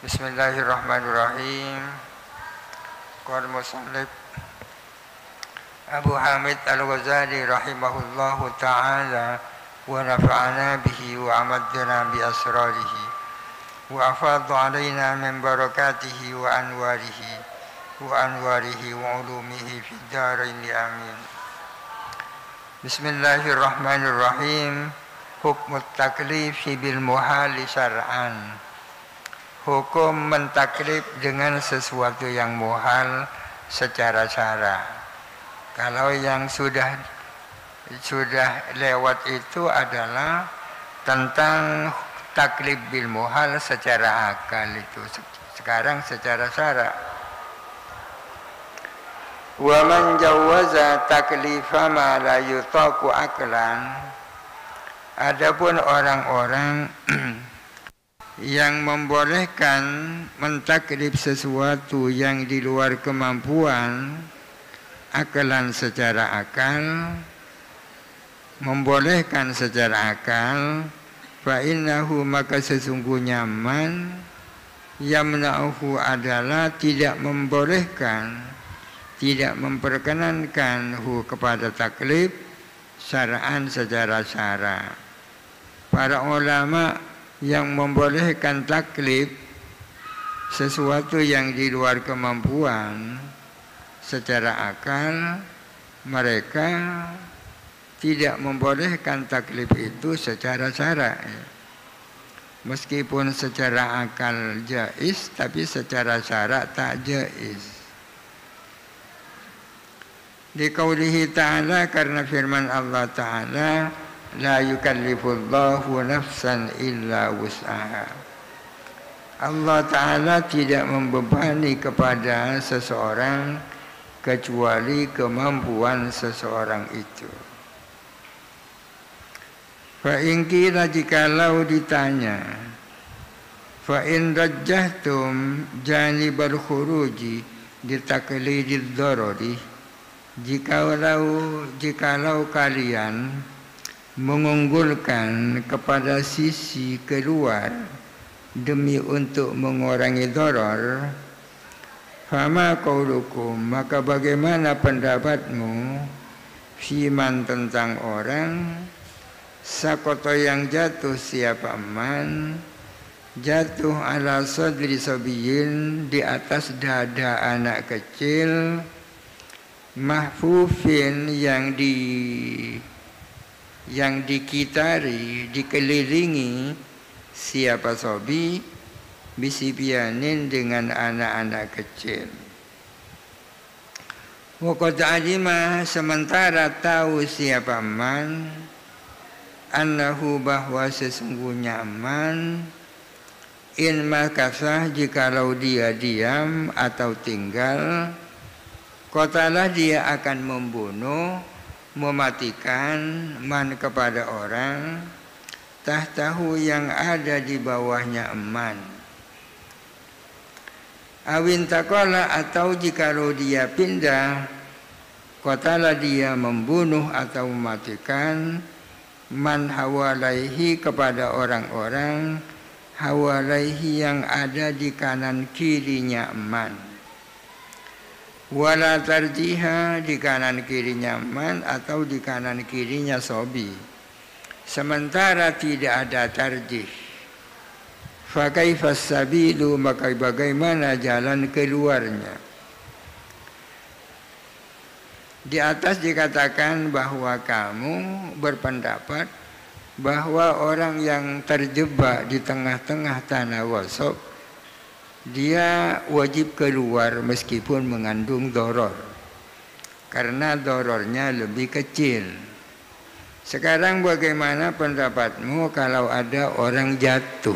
Bismillahirrahmanirrahim. Qala musannif Abu Hamid Al-Ghazali rahimahullahu ta'ala wa nafa'ana bihi wa amaddana bi asrarihi wa afadha alaina min barakatihi wa anwarihi wa ulumihi fid dharain amin. Bismillahirrahmanirrahim. Hukmut taklifi bil muhali syar'an. Hukum mentaklif dengan sesuatu yang muhal secara syara. Kalau yang sudah lewat itu adalah tentang taklif bil muhal secara akal itu. Sekarang secara syara. Wa man jawaza taklifa ma la yutaqu aklan. Adapun orang-orang yang membolehkan mentaklif sesuatu yang di luar kemampuan akalan secara akal, membolehkan secara akal, fa innahu maka sesungguhnya man yamna'uhu adalah tidak membolehkan, tidak memperkenankan hu kepada taklif syara'an secara syara. Para ulama yang membolehkan taklif sesuatu yang di luar kemampuan secara akal, mereka tidak membolehkan taklif itu secara syara. Meskipun secara akal jaiz, tapi secara syara tak jaiz. Di qaulihi ta'ala, karena firman Allah Ta'ala, la yukallifullahu nafsan illa wus'aha. Allah Ta'ala tidak membebani kepada seseorang kecuali kemampuan seseorang itu. Fa in qila, jikalau ditanya, fa in rajjahtum janibal khuruji ditaklidid darari, jikalau kalian mengunggulkan kepada sisi keluar demi untuk mengurangi darar, fama qaulukum, maka bagaimana pendapatmu, fiman tentang orang sakoto yang jatuh siapa man, jatuh ala sadri sabiyin, di atas dada anak kecil, mahfufin yang dikitari, dikelilingi siapa sobi, bisibianin dengan anak-anak kecil. Wa qad alima, sementara tahu siapa man, annahu bahwa sesungguhnya man, in makasah jikalau dia diam atau tinggal, kotalah dia akan membunuh, mematikan man kepada orang tahtahu yang ada di bawahnya eman. Awin takola, atau jikalau dia pindah, kotalah dia membunuh atau mematikan man hawalaihi kepada orang-orang hawalaihi yang ada di kanan kirinya eman. Wala tarjiha, di kanan kirinya man atau di kanan kirinya sobi, sementara tidak ada tarjih. Fa kaifas sabilu, maka bagaimana jalan keluarnya. Di atas dikatakan bahwa kamu berpendapat bahwa orang yang terjebak di tengah-tengah tanah wasok, dia wajib keluar meskipun mengandung doror, karena dorornya lebih kecil. Sekarang bagaimana pendapatmu kalau ada orang jatuh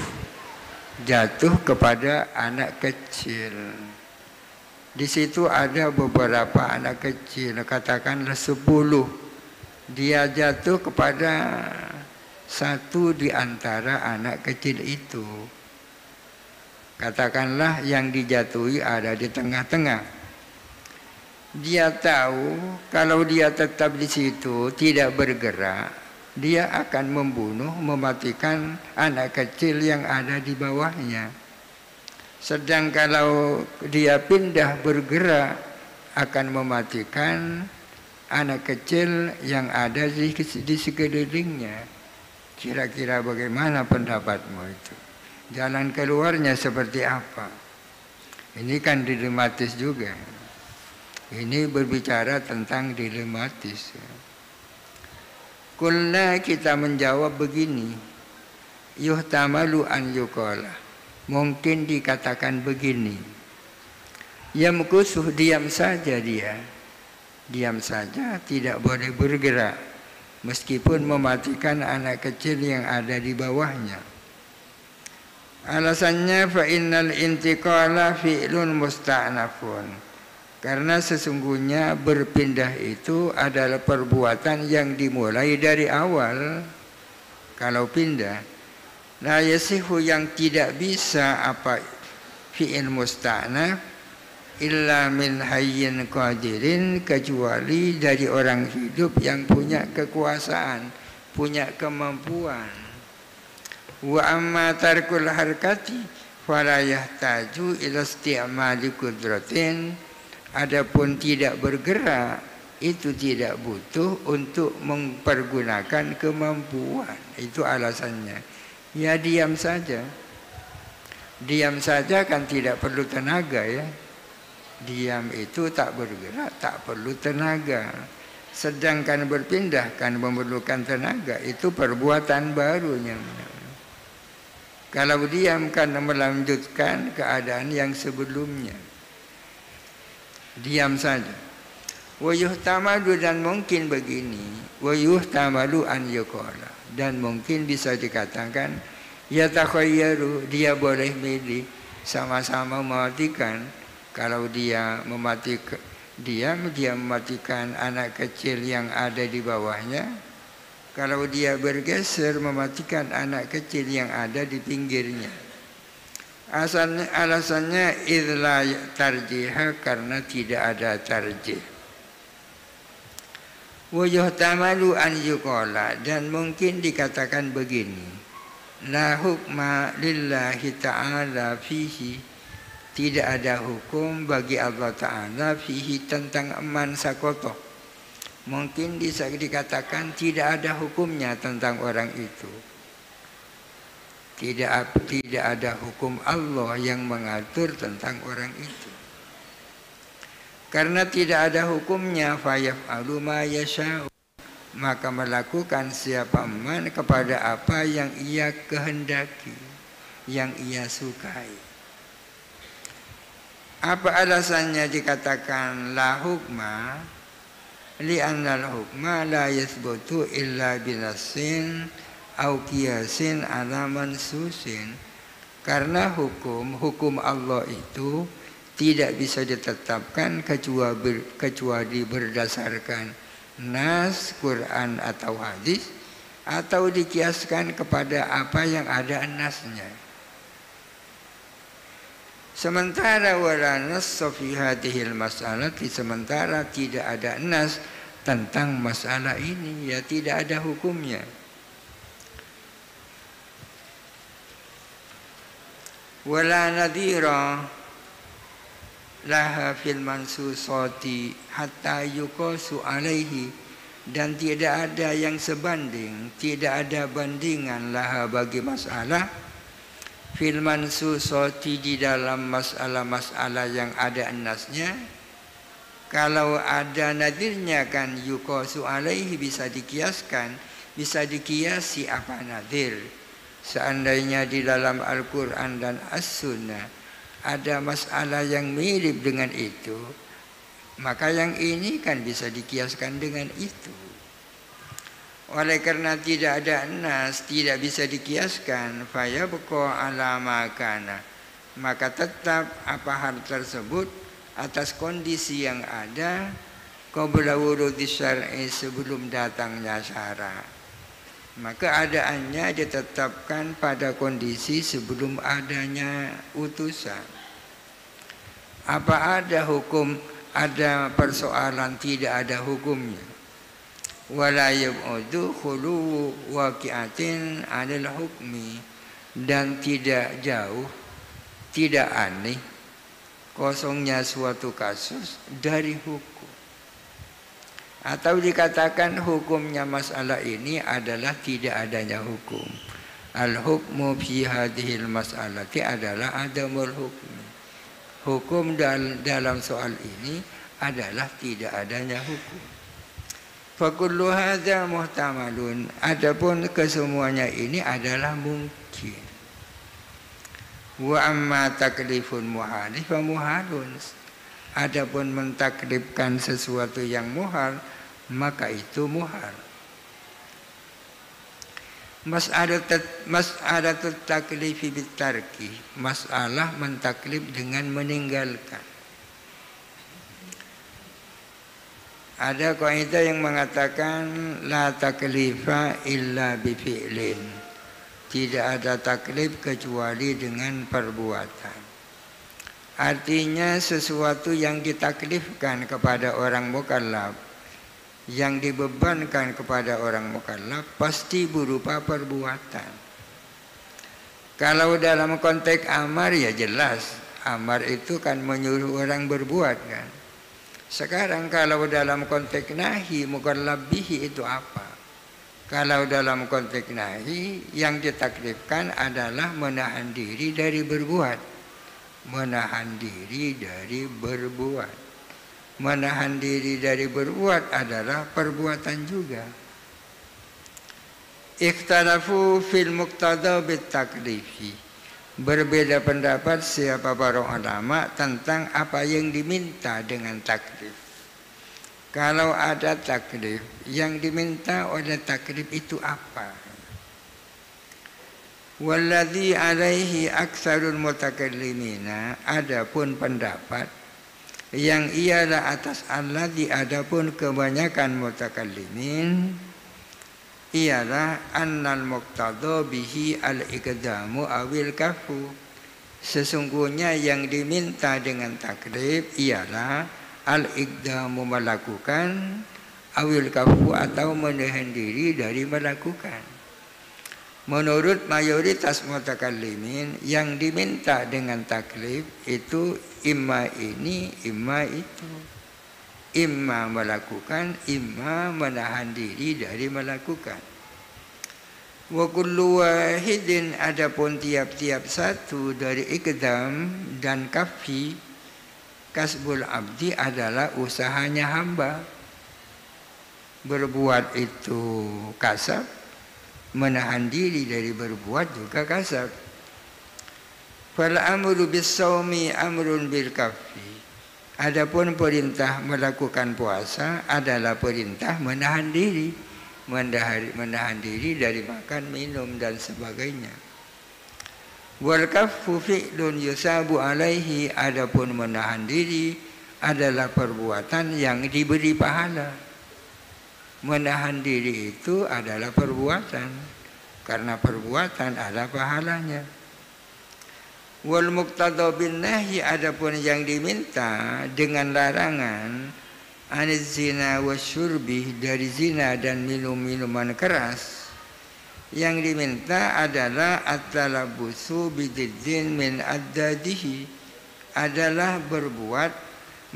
kepada anak kecil? Di situ ada beberapa anak kecil, katakanlah 10. Dia jatuh kepada satu di antara anak kecil itu. Katakanlah yang dijatuhi ada di tengah-tengah. Dia tahu kalau dia tetap di situ tidak bergerak, dia akan membunuh, mematikan anak kecil yang ada di bawahnya. Sedang kalau dia pindah bergerak akan mematikan anak kecil yang ada di sekelilingnya. Kira-kira bagaimana pendapatmu itu? Jalan keluarnya seperti apa? Ini kan dilematis juga. Ini berbicara tentang dilematis. Kulna, kita menjawab begini. Yuhtamalu an yuqala. Mungkin dikatakan begini. Yamkusuh, diam saja dia. Diam saja, tidak boleh bergerak. Meskipun mematikan anak kecil yang ada di bawahnya. Alasannya fa innal intiqala fi'lun musta'nafun. Karena sesungguhnya berpindah itu adalah perbuatan yang dimulai dari awal. Kalau pindah, la yasihu, yang tidak bisa apa fi'il musta'naf illa min hayyin qadirin, kecuali dari orang hidup yang punya kekuasaan, punya kemampuan. Wa amma tarkul harkati fala yahtaju ila isti'mali qudratin. Adapun tidak bergerak itu tidak butuh untuk mempergunakan kemampuan. Itu alasannya. Ya diam saja. Diam saja kan tidak perlu tenaga ya. Diam itu tak bergerak, tak perlu tenaga. Sedangkan berpindah kan memerlukan tenaga. Itu perbuatan barunya. Kalau diam kan melanjutkan keadaan yang sebelumnya. Diam saja. Wa yuhtamalu, dan mungkin begini. Wa yuhtamalu an yuqala, dan mungkin bisa dikatakan yatakhayyaru, dia boleh milih, sama-sama mematikan. Kalau dia mematikan, dia mematikan anak kecil yang ada di bawahnya. Kalau dia bergeser mematikan anak kecil yang ada di pinggirnya. Alasannya idla tarjiha, karena tidak ada tarjih. Wa yuhtamalu an yuqala, dan mungkin dikatakan begini. La hukma lillahi ta'ala fihi, tidak ada hukum bagi Allah Ta'ala fihi, tentang man sakotoh. Mungkin bisa dikatakan tidak ada hukumnya tentang orang itu. Tidak ada hukum Allah yang mengatur tentang orang itu. Karena tidak ada hukumnya, fayaf'alu ma yasha'u, maka melakukan siapa man kepada apa yang ia kehendaki, yang ia sukai. Apa alasannya dikatakan la hukma? Li'annal hukma la yathbutu illa binassin au qiyasin ala mansusin. Karena hukum Allah itu tidak bisa ditetapkan kecuali berdasarkan nas, Quran atau hadis, atau dikiaskan kepada apa yang ada nasnya. Sementara wala nas fi hadhil mas'alati, sementara tidak ada nas tentang masalah ini, ya tidak ada hukumnya. Wala nadhira laha fil mansusati hatta yuqasu alaihi, dan tidak ada yang sebanding, tidak ada bandingan laha bagi masalah fil mansusati, di dalam masalah-masalah yang ada nasnya. Kalau ada nadirnya kan yuqasu alaihi, bisa dikiaskan, bisa dikiasi apa nadir. Seandainya di dalam Al-Quran dan As-Sunnah ada masalah yang mirip dengan itu, maka yang ini kan bisa dikiaskan dengan itu. Oleh karena tidak ada nas, tidak bisa dikiaskan, fayabqa ala ma kana, maka tetap apa hal tersebut atas kondisi yang ada qabla wurudi syar'i, sebelum datangnya syara. Maka keadaannya ditetapkan pada kondisi sebelum adanya utusan. Apa ada hukum, ada persoalan tidak ada hukumnya. Wala yab'udu khulu waqi'atin 'anil hukmi, dan tidak jauh, tidak aneh kosongnya suatu kasus dari hukum. Atau dikatakan hukumnya masalah ini adalah tidak adanya hukum. Al-hukmu fi hadhil mas'alati adalah adamul hukmi. Hukum dalam soal ini adalah tidak adanya hukum. Fakullu hadza muhtamalun. Adapun kesemuanya ini adalah mungkin. Wa amma taklifun muhalif fa muhalun. Adapun mentaklifkan sesuatu yang muhal, maka itu muhal. Mas'alatut taklifi bitarki, masalah mentaklif dengan meninggalkan. Ada kaidah yang mengatakan la taklifa illa bi fi'lin. Tidak ada taklif kecuali dengan perbuatan. Artinya sesuatu yang ditaklifkan kepada orang mukallaf, yang dibebankan kepada orang mukallaf pasti berupa perbuatan. Kalau dalam konteks amar ya jelas, amar itu kan menyuruh orang berbuat kan. Sekarang kalau dalam konteks nahi, mukallaf bihi itu apa? Kalau dalam konteks nahi yang ditaklifkan adalah menahan diri dari berbuat. Menahan diri dari berbuat. Menahan diri dari berbuat adalah perbuatan juga. Ikhtalafu fil muqtada bit taklifi. Berbeda pendapat siapa para ulama tentang apa yang diminta dengan taklif. Kalau ada taklif, yang diminta oleh taklif itu apa? Walladzi alaihi aktsarul mutakallimina, adapun pendapat yang ialah atas alladzi, adapun kebanyakan mutakallimin ialah annal muqtada bihi al-iqdamu awil kafu. Sesungguhnya yang diminta dengan taklif ialah al-iqdamu melakukan, awil kafu atau menahan diri dari melakukan. Menurut mayoritas mutakallimin yang diminta dengan taklif itu imma ini, imma itu. Imma melakukan, imma menahan diri dari melakukan. Wa kullu wahidin, adapun tiap-tiap satu dari iqdam dan kafi, kasbul abdi adalah usahanya hamba. Berbuat itu kasab, menahan diri dari berbuat juga kasab. Fal amru bis shaumi amrun bil kafi. Adapun perintah melakukan puasa adalah perintah menahan diri, menahan diri dari makan, minum dan sebagainya. Wal kaffu fi'lun yusabu alaihi, adapun menahan diri adalah perbuatan yang diberi pahala. Menahan diri itu adalah perbuatan, karena perbuatan ada pahalanya. Wal muqtada bin nahi, adapun yang diminta dengan larangan aniz zina wasyurbi, dari zina dan minum-minuman keras, yang diminta adalah at-talabusu bididdin min addadihi, adalah berbuat,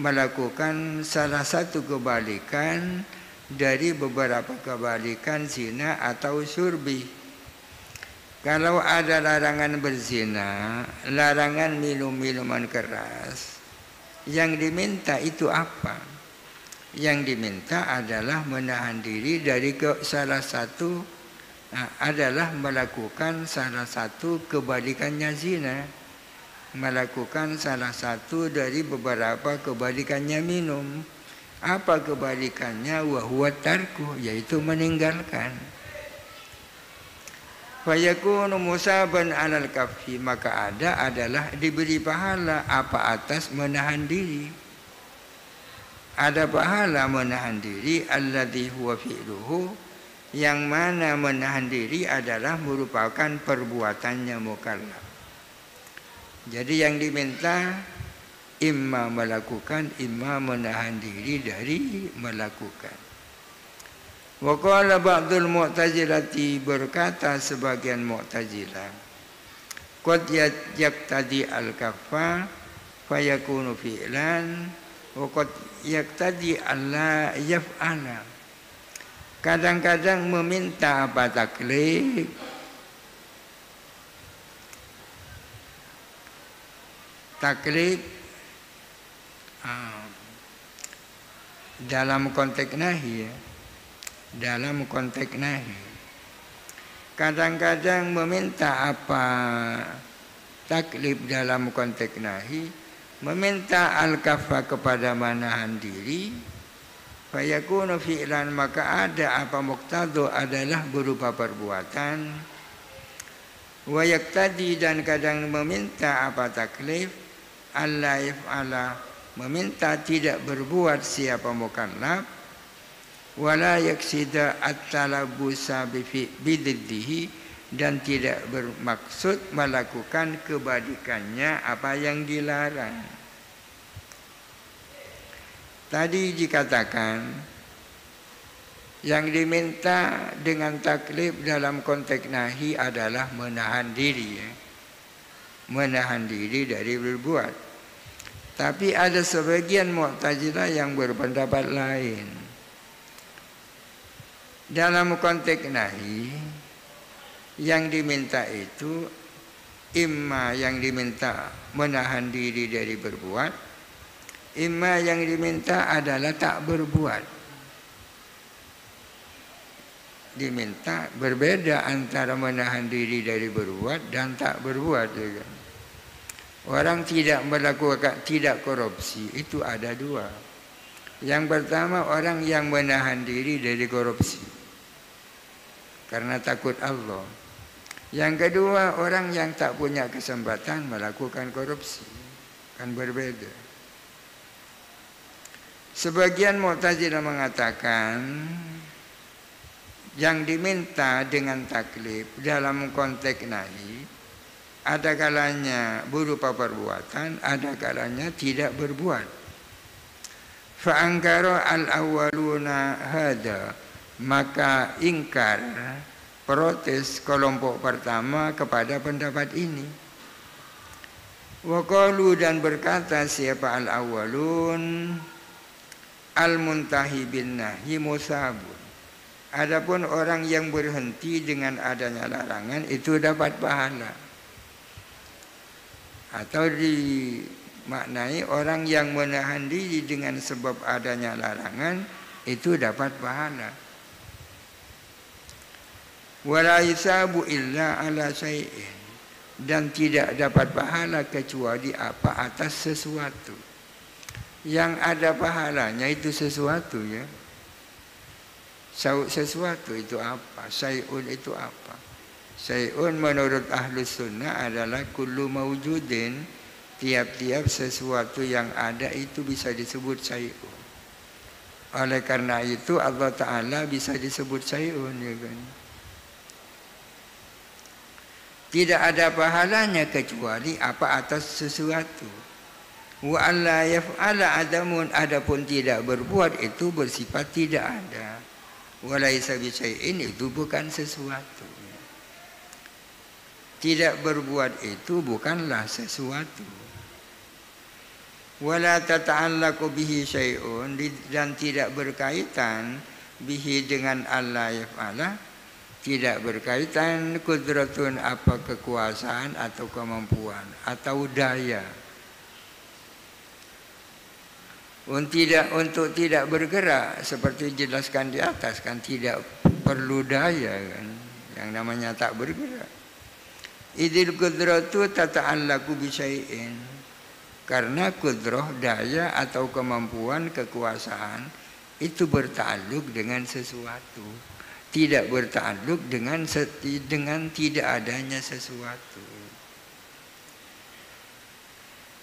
melakukan salah satu kebalikan dari beberapa kebalikan zina atau syurbi. Kalau ada larangan berzina, larangan minum-minuman keras, yang diminta itu apa? Yang diminta adalah menahan diri dari salah satu, adalah melakukan salah satu kebalikannya zina, melakukan salah satu dari beberapa kebalikannya minum. Apa kebalikannya? Wa huwa tarku, yaitu meninggalkan. Fayakunu musaban alal kafi, maka adalah diberi pahala apa atas menahan diri. Ada pahala menahan diri alladzi huwa fi'luhu, yang mana menahan diri adalah merupakan perbuatannya mukallaf. Jadi yang diminta imma melakukan, imma menahan diri dari melakukan. Wa qala ba'dul mu'tazilati, berkata sebagian mu'tazilah, qad yaqtadi al-kaffa fayakunu fi'lan wa qad yaqtadi alla yaf'ala. Kadang-kadang meminta apa taklif, dalam konteks nahi ya. Dalam konteks nahi kadang-kadang meminta apa taklif dalam konteks nahi, meminta al-kaffa kepada menahan diri, fayakunu fi'lan, maka ada apa muqtadu adalah berupa perbuatan, wa yaqtadi, dan kadang meminta apa taklif alla yaf'ala, meminta tidak berbuat siapa mukallaf, wala yaksida at-talabusa bididdihi, dan tidak bermaksud melakukan kebalikannya apa yang dilarang. Tadi dikatakan yang diminta dengan taklif dalam konteks nahi adalah menahan diri ya. Menahan diri dari berbuat. Tapi ada sebagian Mu'tazilah yang berpendapat lain. Dalam konteks nahi yang diminta itu imma yang diminta menahan diri dari berbuat, imma yang diminta adalah tak berbuat. Diminta berbeda antara menahan diri dari berbuat dan tak berbuat juga. Orang tidak melakukan, tidak korupsi, itu ada dua. Yang pertama orang yang menahan diri dari korupsi karena takut Allah. Yang kedua orang yang tak punya kesempatan melakukan korupsi, kan berbeda. Sebagian Mu'tazilah mengatakan yang diminta dengan taklif dalam konteks nahi ada kalanya berupa perbuatan, ada kalanya tidak berbuat. Fa'angkara al-awwaluna hada, maka ingkar, protes kelompok pertama kepada pendapat ini. Wa qalu, dan berkata siapa al-awwalun, al-muntahi bin nahi musabun. Adapun orang yang berhenti dengan adanya larangan itu dapat pahala. Atau dimaknai orang yang menahan diri dengan sebab adanya larangan itu dapat pahala. Wala yusabu illa ala syai'in, dan tidak dapat pahala kecuali apa atas sesuatu. Yang ada pahalanya itu sesuatu ya. Sesuatu itu apa? Syai'un itu apa? Syai'un menurut Ahlus Sunnah adalah kullu mawjudin, tiap-tiap sesuatu yang ada itu bisa disebut syai'un. Oleh karena itu Allah Ta'ala bisa disebut syai'un ya kan? Tidak ada pahalanya kecuali apa atas sesuatu. Wa alla yaf'ala adamun, adapun tidak berbuat itu bersifat tidak ada. Walaisa bi syai'in, itu bukan sesuatu. Tidak berbuat itu bukanlah sesuatu. Wala tata'allaqu bihi syai'un, dan tidak berkaitan bihi dengan Allah yaf'ala, tidak berkaitan kudratun apa kekuasaan atau kemampuan atau daya. Untuk tidak bergerak seperti dijelaskan di atas kan tidak perlu daya kan, yang namanya tak bergerak. Idil kudratu tata'allaqu bi syai'in, karena kudrah, daya atau kemampuan, kekuasaan itu bertakluk dengan sesuatu, tidak bertakluk dengan tidak adanya sesuatu.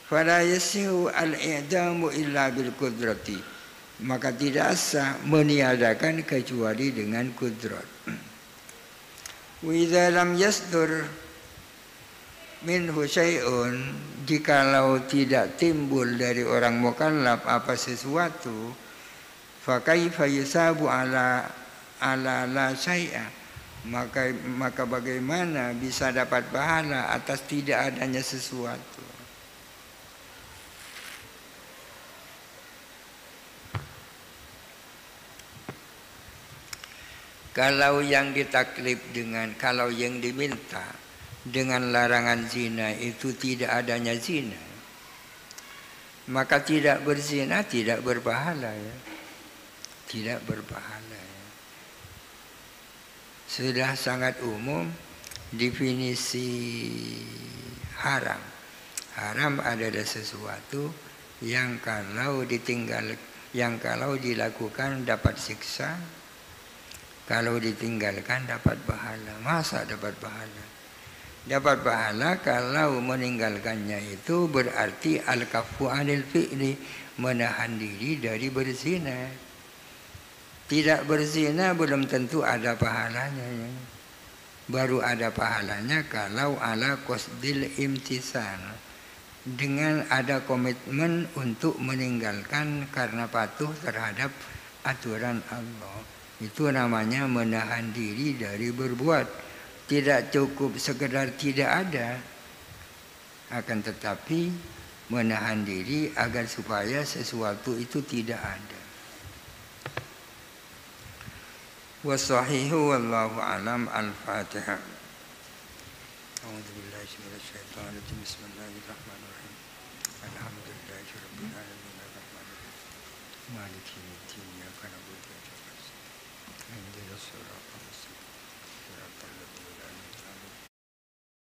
Fala yasihu al-i'damu illa bil kudrati, maka tidak sah meniadakan kecuali dengan kudrat. Wa idza lam yasdur minhu syai'un, jikalau tidak timbul dari orang mukallaf apa sesuatu, fa kaifa yusabu ala la syai'a, maka bagaimana bisa dapat pahala atas tidak adanya sesuatu? Kalau yang ditaklif kalau yang diminta dengan larangan zina itu tidak adanya zina, maka tidak berzina tidak berpahala ya. Tidak berpahala ya. Sudah sangat umum definisi haram. Haram adalah sesuatu yang kalau dilakukan dapat siksa, kalau ditinggalkan dapat pahala. Masa dapat pahala? Dapat pahala kalau meninggalkannya itu berarti al-kaffu 'anil fi'li, menahan diri dari berzina. Tidak berzina belum tentu ada pahalanya. Baru ada pahalanya kalau ala qasdil imtisan, dengan ada komitmen untuk meninggalkan karena patuh terhadap aturan Allah. Itu namanya menahan diri dari berbuat. Tidak cukup sekedar tidak ada, akan tetapi menahan diri agar supaya sesuatu itu tidak ada. Wasahihu wallahu alam. Al-Fatihah. A'udzubillahi minasyaitonir rajim. Bismillahirrahmanirrahim. Alhamdulillahirabbil alamin arrahmanirrahim maliki yaumiddin iyyaka na'budu wa iyyaka nasta'in ihdinas siratal mustaqim siratal ladzina an'amta